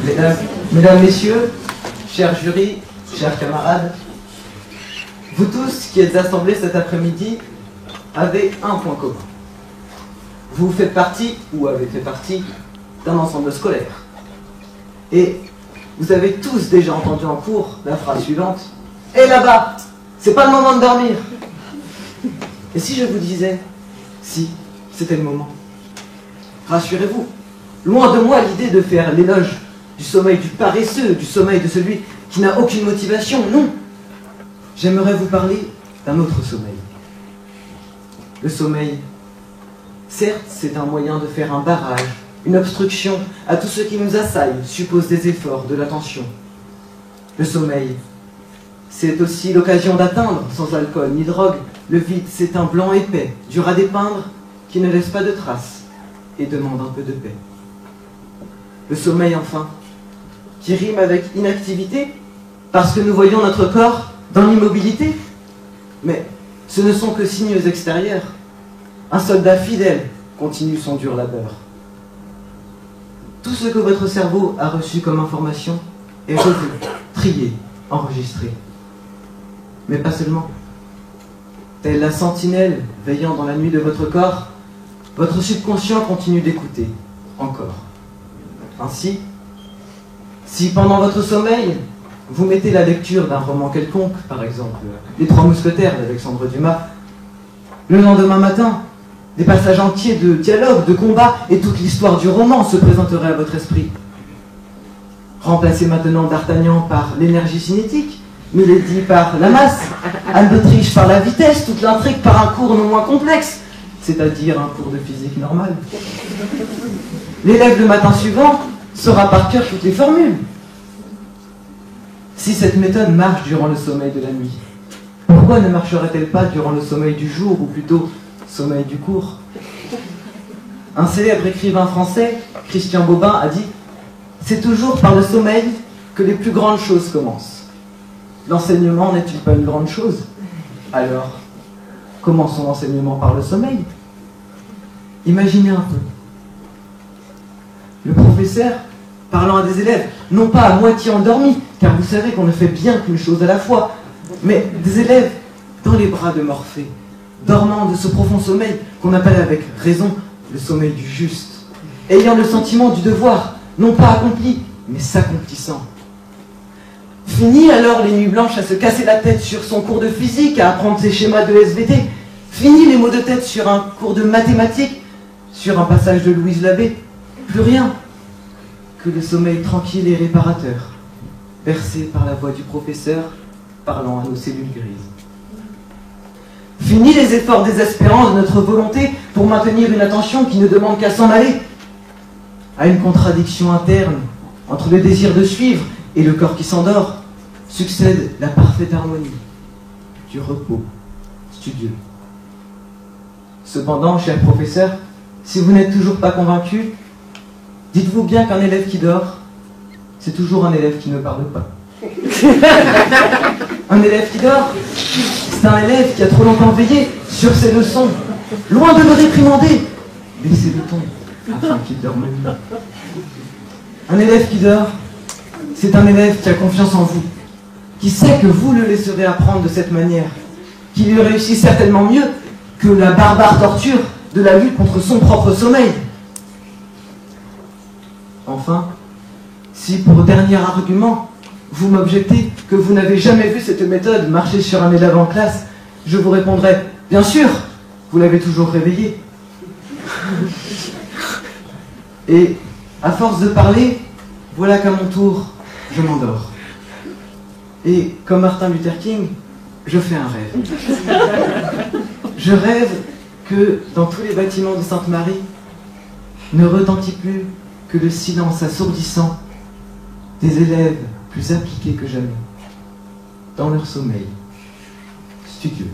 Mesdames, Messieurs, chers jurys, chers camarades, vous tous qui êtes assemblés cet après-midi avez un point commun. Vous faites partie, ou avez fait partie, d'un ensemble scolaire. Et vous avez tous déjà entendu en cours la phrase suivante: « Hé là-bas, c'est pas le moment de dormir !» Et si je vous disais, si, c'était le moment? Rassurez-vous, loin de moi l'idée de faire l'éloge du sommeil du paresseux, du sommeil de celui qui n'a aucune motivation, non. J'aimerais vous parler d'un autre sommeil. Le sommeil, certes, c'est un moyen de faire un barrage, une obstruction à tout ce qui nous assaille, suppose des efforts, de l'attention. Le sommeil, c'est aussi l'occasion d'atteindre, sans alcool ni drogue, le vide, c'est un blanc épais, dur à dépeindre, qui ne laisse pas de traces et demande un peu de paix. Le sommeil, enfin, qui rime avec inactivité, parce que nous voyons notre corps dans l'immobilité. Mais ce ne sont que signes extérieurs. Un soldat fidèle continue son dur labeur. Tout ce que votre cerveau a reçu comme information est revu, trié, enregistré. Mais pas seulement. Telle la sentinelle veillant dans la nuit de votre corps, votre subconscient continue d'écouter, encore. Ainsi, si pendant votre sommeil, vous mettez la lecture d'un roman quelconque, par exemple Les Trois Mousquetaires d'Alexandre Dumas, le lendemain matin, des passages entiers de dialogue, de combat, et toute l'histoire du roman se présenterait à votre esprit. Remplacez maintenant D'Artagnan par l'énergie cinétique, Milady par la masse, Anne d'Autriche par la vitesse, toute l'intrigue par un cours non moins complexe, c'est-à-dire un cours de physique normale. L'élève le matin suivant saura par cœur toutes les formules. Si cette méthode marche durant le sommeil de la nuit, pourquoi ne marcherait-elle pas durant le sommeil du jour, ou plutôt sommeil du cours? Un célèbre écrivain français, Christian Bobin, a dit « C'est toujours par le sommeil que les plus grandes choses commencent. » L'enseignement n'est-il pas une grande chose? Alors, commençons l'enseignement par le sommeil. Imaginez un peu. Le professeur parlant à des élèves, non pas à moitié endormis, car vous savez qu'on ne fait bien qu'une chose à la fois, mais des élèves dans les bras de Morphée, dormant de ce profond sommeil qu'on appelle avec raison le sommeil du juste, ayant le sentiment du devoir, non pas accompli, mais s'accomplissant. Fini alors les nuits blanches à se casser la tête sur son cours de physique, à apprendre ses schémas de SVT, fini les maux de tête sur un cours de mathématiques, sur un passage de Louise Labbé, plus rien que le sommeil tranquille et réparateur, bercé par la voix du professeur, parlant à nos cellules grises. Fini les efforts désespérants de notre volonté pour maintenir une attention qui ne demande qu'à s'en aller. À une contradiction interne entre le désir de suivre et le corps qui s'endort, succède la parfaite harmonie du repos studieux. Cependant, cher professeur, si vous n'êtes toujours pas convaincu, dites-vous bien qu'un élève qui dort, c'est toujours un élève qui ne parle pas. Un élève qui dort, c'est un élève qui a trop longtemps veillé sur ses leçons, loin de le réprimander, baissez le ton afin qu'il dorme mieux. Un élève qui dort, c'est un élève qui a confiance en vous, qui sait que vous le laisserez apprendre de cette manière, qui lui réussit certainement mieux que la barbare torture de la lutte contre son propre sommeil. Enfin, si pour dernier argument, vous m'objectez que vous n'avez jamais vu cette méthode marcher sur un élève en classe, je vous répondrai, bien sûr, vous l'avez toujours réveillé. Et, à force de parler, voilà qu'à mon tour, je m'endors. Et, comme Martin Luther King, je fais un rêve. Je rêve que, dans tous les bâtiments de Sainte-Marie, ne retentit plus que le silence assourdissant des élèves plus appliqués que jamais, dans leur sommeil studieux.